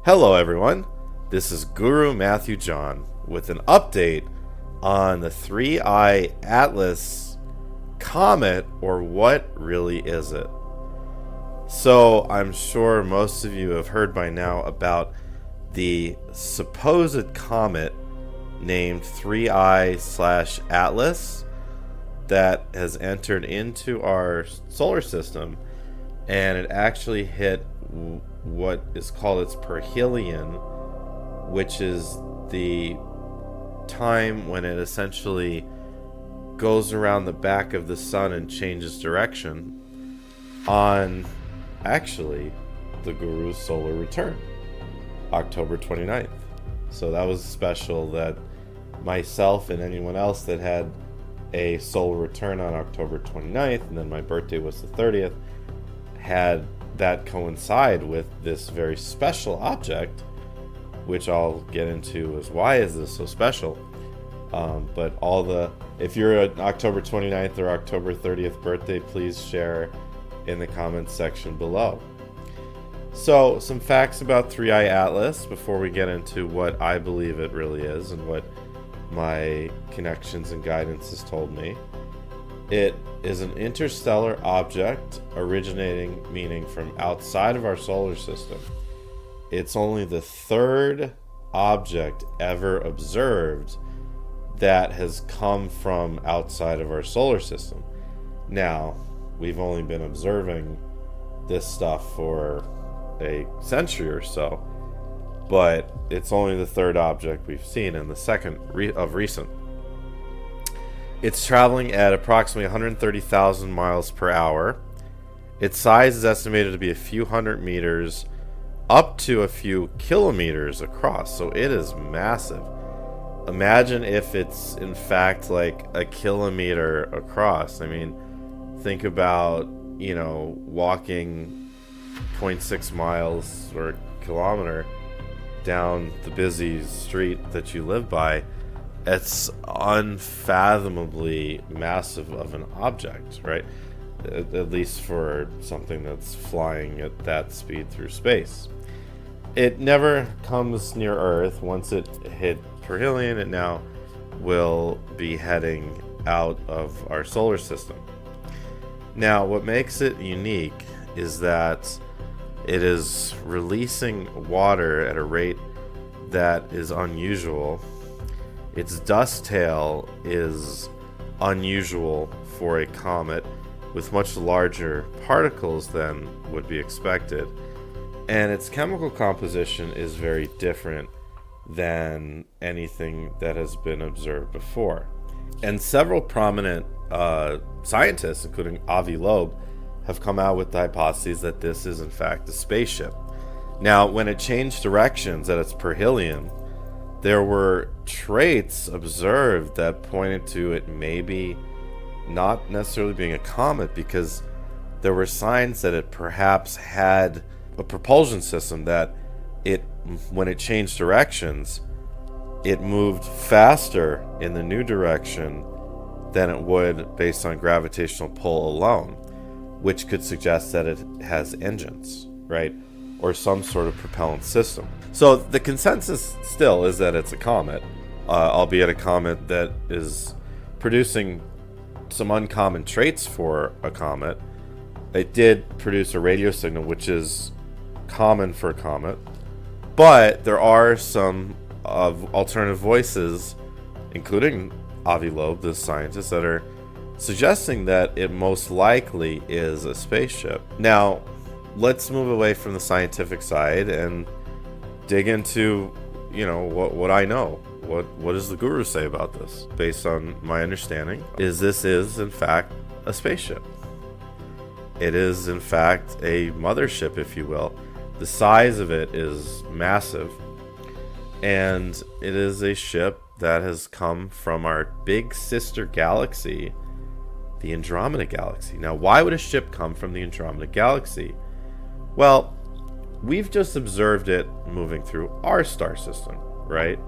Hello everyone, this is Guru Matthew John with an update on the 3i Atlas Comet, or what really is it? So I'm sure most of you have heard by now about the supposed comet named 3i/Atlas that has entered into our solar system, and it actually hit what is called its perihelion, which is the time when it essentially goes around the back of the sun and changes direction on actually the Guru's solar return, October 29th. So that was special that myself and anyone else that had a solar return on October 29th, and then my birthday was the 30th, had that coincide with this very special object, which I'll get into as why is this so special. But if you're an October 29th or October 30th birthday, please share in the comments section below. So some facts about 3i Atlas before we get into what I believe it really is and what my connections and guidance has told me. It is an interstellar object originating, meaning from outside of our solar system. It's only the third object ever observed that has come from outside of our solar system. Now, we've only been observing this stuff for a century or so, but it's only the third object we've seen and the second of recent. It's traveling at approximately 130,000 miles per hour. Its size is estimated to be a few hundred meters up to a few kilometers across, so it is massive. Imagine if it's in fact like a kilometer across. I mean, think about, walking 0.6 miles or a kilometer down the busy street that you live by. It's unfathomably massive of an object, right? At least for something that's flying at that speed through space. It never comes near Earth. Once it hit perihelion, it now will be heading out of our solar system. Now, what makes it unique is that it is releasing water at a rate that is unusual. Its dust tail is unusual for a comet, with much larger particles than would be expected. And its chemical composition is very different than anything that has been observed before. And several prominent scientists, including Avi Loeb, have come out with the hypothesis that this is in fact a spaceship. Now, when it changed directions at its perihelion, there were traits observed that pointed to it maybe not necessarily being a comet, because there were signs that it perhaps had a propulsion system that when it changed directions, it moved faster in the new direction than it would based on gravitational pull alone, which could suggest that it has engines, right? Or some sort of propellant system. So the consensus still is that it's a comet, albeit a comet that is producing some uncommon traits for a comet. It did produce a radio signal, which is common for a comet, but there are some alternative voices, including Avi Loeb, the scientist, that are suggesting that it most likely is a spaceship. Now, let's move away from the scientific side and dig into, what I know. What does the Guru say about this? Based on my understanding, this is in fact a spaceship. It is in fact a mothership, if you will. The size of it is massive, and it is a ship that has come from our big sister galaxy, the Andromeda Galaxy. Now, why would a ship come from the Andromeda Galaxy? Well, we've just observed it moving through our star system, right?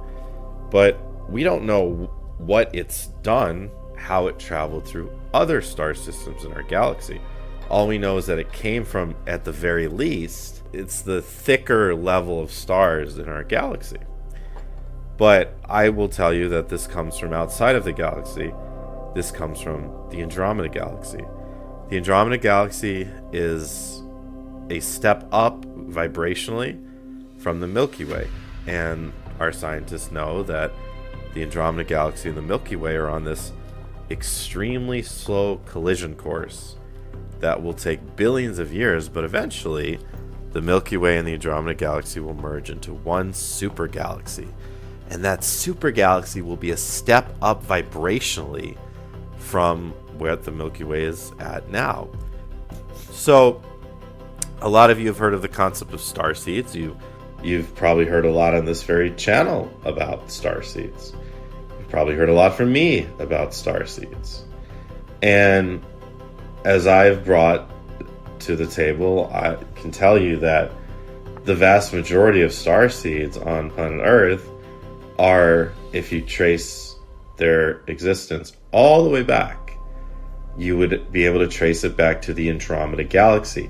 But we don't know what it's done, how it traveled through other star systems in our galaxy. All we know is that it came from, at the very least, it's the thicker level of stars in our galaxy. But I will tell you that this comes from outside of the galaxy. This comes from the Andromeda Galaxy. The Andromeda Galaxy is a step up vibrationally from the Milky Way. And our scientists know that the Andromeda Galaxy and the Milky Way are on this extremely slow collision course that will take billions of years, but eventually the Milky Way and the Andromeda Galaxy will merge into one super galaxy. And that super galaxy will be a step up vibrationally from where the Milky Way is at now. So, a lot of you have heard of the concept of starseeds. You've probably heard a lot on this very channel about starseeds. You've probably heard a lot from me about starseeds. And as I've brought to the table, I can tell you that the vast majority of starseeds on planet Earth are, if you trace their existence all the way back, you would be able to trace it back to the Andromeda Galaxy,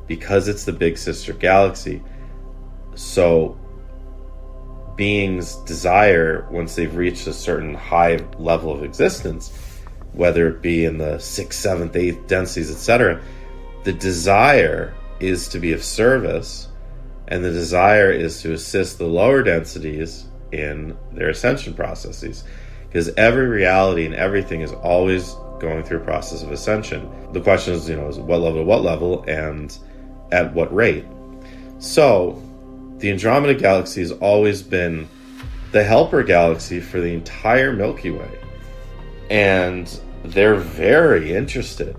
because it's the big sister galaxy. So beings desire, once they've reached a certain high level of existence, whether it be in the 6th, 7th, 8th densities, etc., the desire is to be of service, and the desire is to assist the lower densities in their ascension processes. Because every reality and everything is always going through a process of ascension. The question is, is what level to what level and at what rate. So the Andromeda Galaxy has always been the helper galaxy for the entire Milky Way. And they're very interested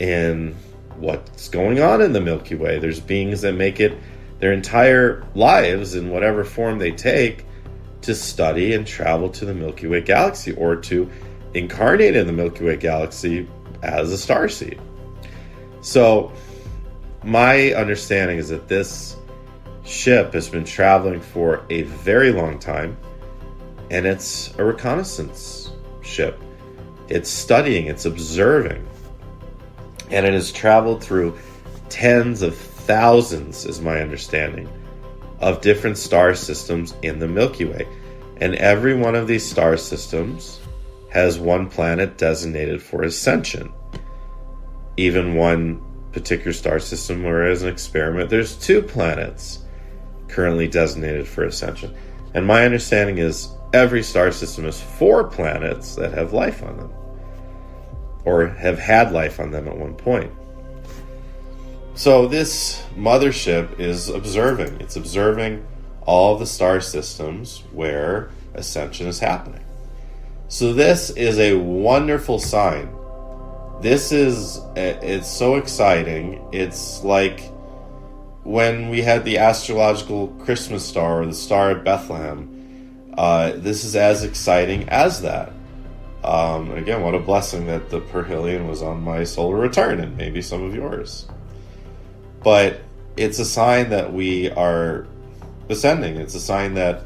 in what's going on in the Milky Way. There's beings that make it their entire lives, in whatever form they take, to study and travel to the Milky Way galaxy, or to incarnate in the Milky Way galaxy as a starseed. So my understanding is that this ship has been traveling for a very long time, and it's a reconnaissance ship. It's studying, it's observing, and it has traveled through tens of thousands, is my understanding, of different star systems in the Milky Way. And every one of these star systems has one planet designated for ascension. Even one particular star system where, as an experiment, there's 2 planets currently designated for ascension. And my understanding is every star system has 4 planets that have life on them, or have had life on them at one point. So this mothership is observing. It's observing all the star systems where ascension is happening. So this is a wonderful sign. It's so exciting. It's like when we had the astrological Christmas star, or the Star of Bethlehem. This is as exciting as that. Again, what a blessing that the perihelion was on my solar return, and maybe some of yours. But it's a sign that we are ascending. It's a sign that,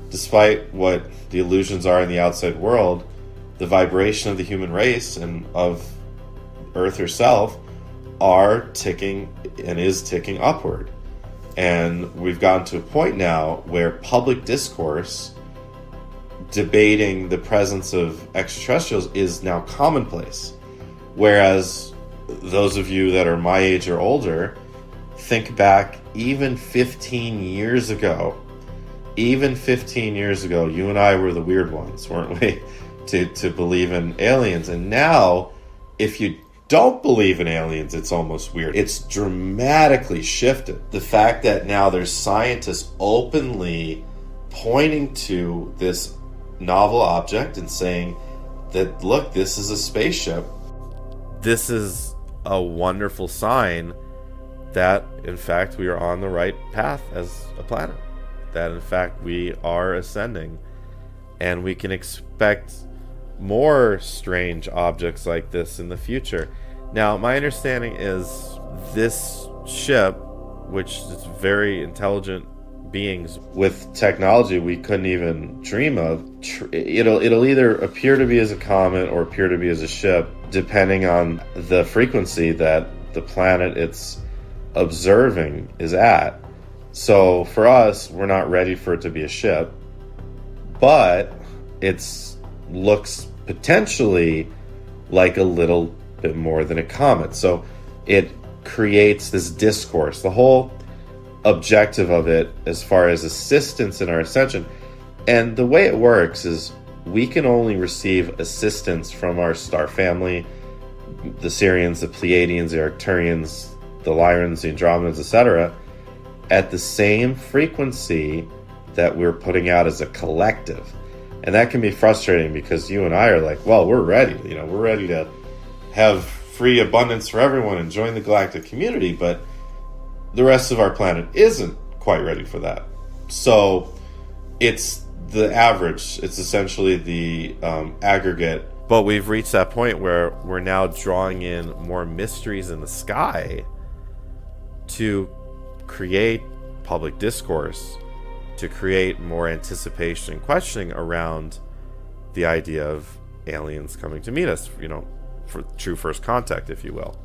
despite what the illusions are in the outside world, the vibration of the human race and of Earth herself are ticking, and is ticking upward. And we've gotten to a point now where public discourse debating the presence of extraterrestrials is now commonplace. Whereas those of you that are my age or older, think back even 15 years ago. Even 15 years ago, you and I were the weird ones, weren't we? To believe in aliens. And now, if you don't believe in aliens, it's almost weird. It's dramatically shifted. The fact that now there's scientists openly pointing to this novel object and saying that, look, this is a spaceship. This is a wonderful sign that, in fact, we are on the right path as a planet. That, in fact, we are ascending. And we can expect more strange objects like this in the future. Now, my understanding is this ship, which is very intelligent beings with technology we couldn't even dream of, it'll either appear to be as a comet or appear to be as a ship, depending on the frequency that the planet it's observing is at. So for us, we're not ready for it to be a ship, but it looks potentially like a little bit more than a comet. So it creates this discourse. The whole objective of it, as far as assistance in our ascension, and the way it works is we can only receive assistance from our star family, the Sirians, the Pleiadians, the Arcturians, the Lyrans, the Andromedans, etc., at the same frequency that we're putting out as a collective. And that can be frustrating because you and I are like, well, we're ready. We're ready to have free abundance for everyone and join the galactic community, but the rest of our planet isn't quite ready for that. So it's the average. It's essentially the aggregate. But we've reached that point where we're now drawing in more mysteries in the sky to create public discourse, to create more anticipation and questioning around the idea of aliens coming to meet us, for true first contact, if you will.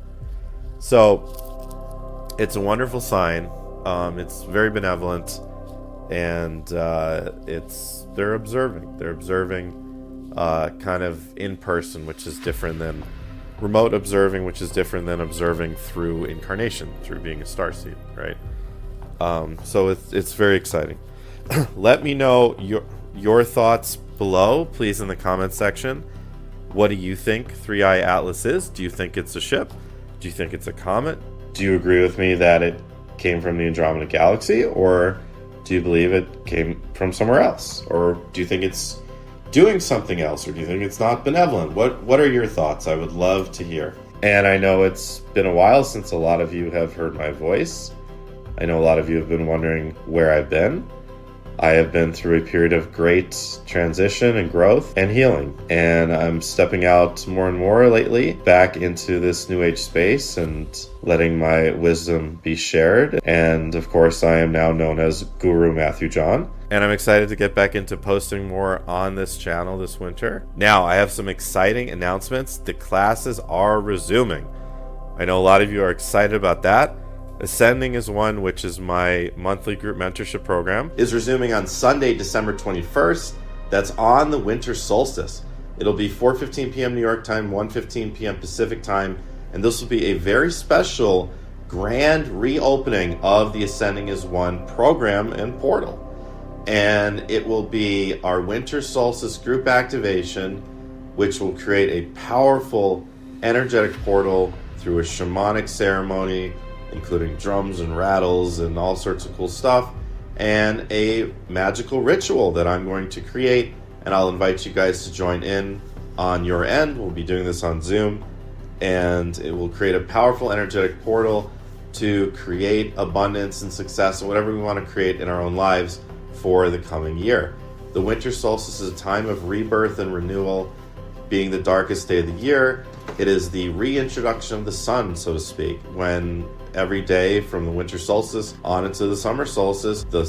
So it's a wonderful sign. It's very benevolent, and they're observing kind of in person, which is different than remote observing, which is different than observing through incarnation, through being a starseed, right? So it's very exciting. Let me know your thoughts below, please, in the comments section. What do you think 3i Atlas is? Do you think it's a ship? Do you think it's a comet? Do you agree with me that it came from the Andromeda Galaxy, or do you believe it came from somewhere else? Or do you think it's doing something else, or do you think it's not benevolent? What are your thoughts? I would love to hear. And I know it's been a while since a lot of you have heard my voice. I know a lot of you have been wondering where I've been. I have been through a period of great transition and growth and healing. And I'm stepping out more and more lately back into this new age space and letting my wisdom be shared. And of course, I am now known as Guru Matthew John. And I'm excited to get back into posting more on this channel this winter. Now, I have some exciting announcements. The classes are resuming. I know a lot of you are excited about that. Ascending is one, which is my monthly group mentorship program, is resuming on Sunday, December 21st. That's on the winter solstice. It'll be 4:15 p.m. New York time, 1:15 p.m. Pacific time, and this will be a very special grand reopening of the Ascending is One program and portal. And it will be our winter solstice group activation, which will create a powerful energetic portal through a shamanic ceremony, including drums and rattles and all sorts of cool stuff, and a magical ritual that I'm going to create, and I'll invite you guys to join in on your end. We'll be doing this on Zoom, and it will create a powerful energetic portal to create abundance and success and whatever we want to create in our own lives for the coming year. The winter solstice is a time of rebirth and renewal. Being the darkest day of the year, it is the reintroduction of the sun, so to speak, when every day from the winter solstice on into the summer solstice, the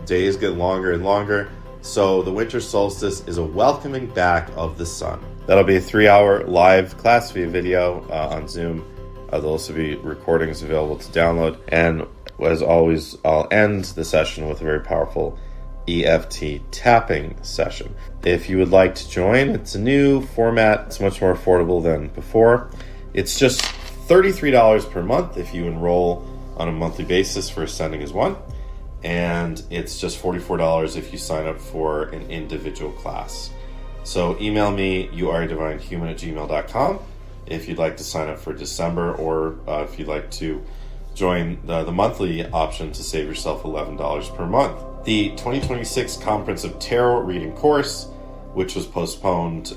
days get longer and longer. So the winter solstice is a welcoming back of the sun. That'll be a 3-hour live class via video on Zoom. There'll also be recordings available to download. And as always, I'll end the session with a very powerful EFT tapping session. If you would like to join, it's a new format. It's much more affordable than before. It's just $33 per month if you enroll on a monthly basis for Ascending is One. And it's just $44 if you sign up for an individual class. So email me, youaredivinehuman@gmail.com if you'd like to sign up for December, or if you'd like to join the monthly option to save yourself $11 per month. The 2026 Comprehensive Tarot Reading course, which was postponed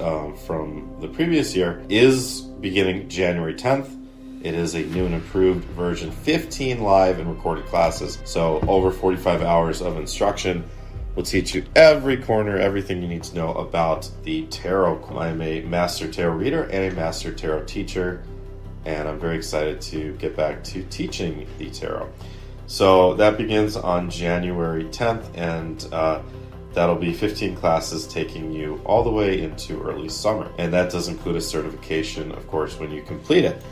from the previous year, is beginning January 10th. It is a new and improved version, 15 live and recorded classes. So over 45 hours of instruction will teach you every corner, everything you need to know about the tarot. I'm a master tarot reader and a master tarot teacher, and I'm very excited to get back to teaching the tarot. So that begins on January 10th, and that'll be 15 classes taking you all the way into early summer. And that does include a certification, of course, when you complete it.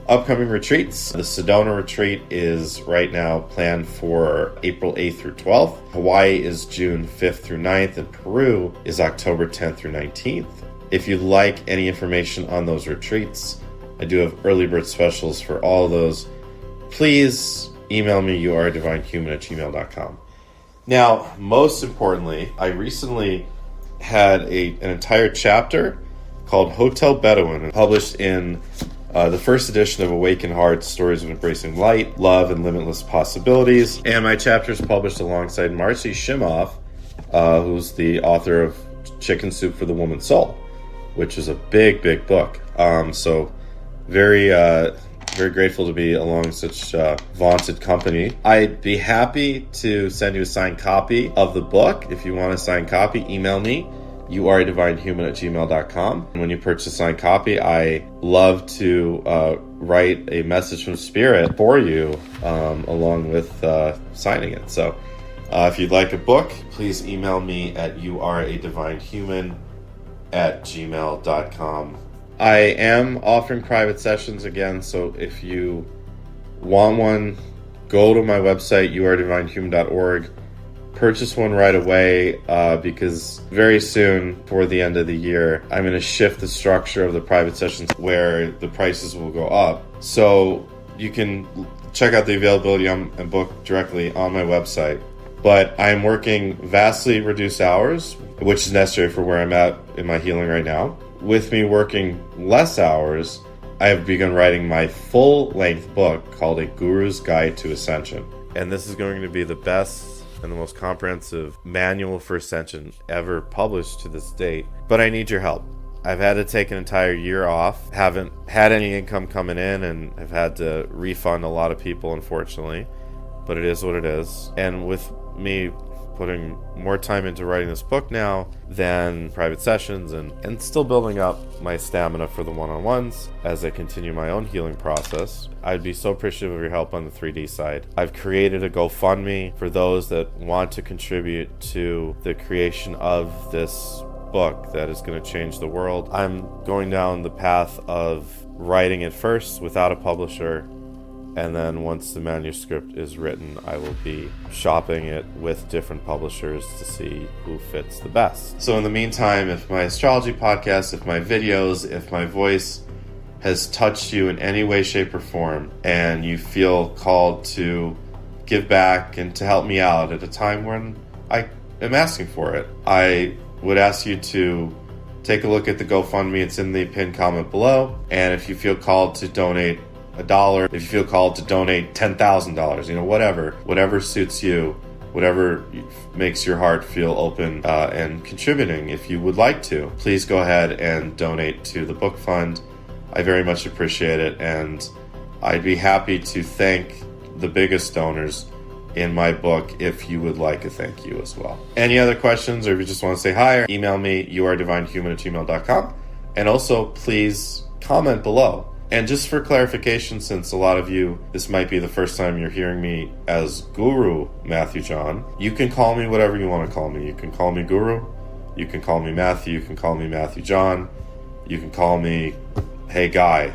Upcoming retreats. The Sedona retreat is right now planned for April 8th through 12th. Hawaii is June 5th through 9th, and Peru is October 10th through 19th. If you'd like any information on those retreats, I do have early bird specials for all of those. Please email me, youaredivinehuman@gmail.com. Now, most importantly, I recently had an entire chapter called Hotel Bedouin, published in the first edition of Awakened Hearts, Stories of Embracing Light, Love, and Limitless Possibilities. And my chapter is published alongside Marcy Shimoff, who's the author of Chicken Soup for the Woman's Soul, which is a big, big book. So very grateful to be along such vaunted company. I'd be happy to send you a signed copy of the book. If you want a signed copy, email me, youaredivinehuman@gmail.com. And when you purchase a signed copy, I love to write a message from Spirit for you along with signing it. So if you'd like a book, please email me at youaredivinehuman@gmail.com. I am offering private sessions again, so if you want one, go to my website, youaredivinehuman.org. Purchase one right away because very soon, toward the end of the year, I'm going to shift the structure of the private sessions where the prices will go up. So you can check out the availability and book directly on my website. But I'm working vastly reduced hours, which is necessary for where I'm at in my healing right now. With me working less hours, I have begun writing my full-length book called A Guru's Guide to Ascension. And this is going to be the best and the most comprehensive manual for Ascension ever published to this date. But I need your help. I've had to take an entire year off, haven't had any income coming in, and I've had to refund a lot of people, unfortunately. But it is what it is. And with me putting more time into writing this book now than private sessions and still building up my stamina for the one-on-ones as I continue my own healing process, I'd be so appreciative of your help on the 3D side. I've created a GoFundMe for those that want to contribute to the creation of this book that is going to change the world. I'm going down the path of writing it first without a publisher, and then once the manuscript is written, I will be shopping it with different publishers to see who fits the best. So in the meantime, if my astrology podcast, if my videos, if my voice has touched you in any way, shape, or form, and you feel called to give back and to help me out at a time when I am asking for it, I would ask you to take a look at the GoFundMe. It's in the pinned comment below. And if you feel called to donate $1, if you feel called to donate $10,000, whatever suits you, whatever makes your heart feel open and contributing, if you would like to, please go ahead and donate to the book fund. I very much appreciate it, and I'd be happy to thank the biggest donors in my book if you would like a thank you as well. Any other questions, or if you just want to say hi, email me, youaredivinehuman@gmail.com, and also please comment below. And just for clarification, since a lot of you, this might be the first time you're hearing me as Guru Matthew John, you can call me whatever you want to call me. You can call me Guru, you can call me Matthew, you can call me Matthew John, you can call me Hey Guy.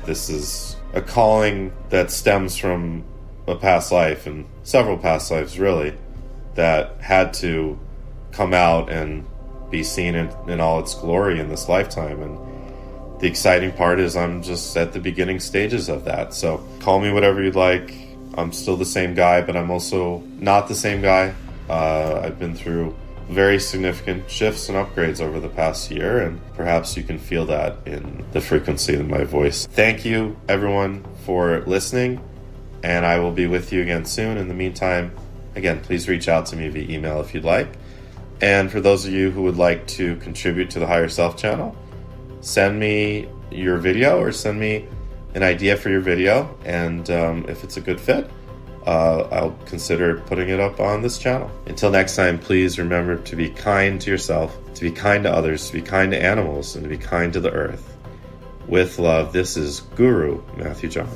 This is a calling that stems from a past life, and several past lives really, that had to come out and be seen in all its glory in this lifetime. And the exciting part is I'm just at the beginning stages of that. So call me whatever you'd like. I'm still the same guy, but I'm also not the same guy. I've been through very significant shifts and upgrades over the past year, and perhaps you can feel that in the frequency of my voice. Thank you, everyone, for listening, and I will be with you again soon. In the meantime, again, please reach out to me via email if you'd like. And for those of you who would like to contribute to the Higher Self channel, send me your video or send me an idea for your video, and if it's a good fit, I'll consider putting it up on this channel. Until next time, please remember to be kind to yourself, to be kind to others, to be kind to animals, and to be kind to the earth. With love, this is Guru Matthew John.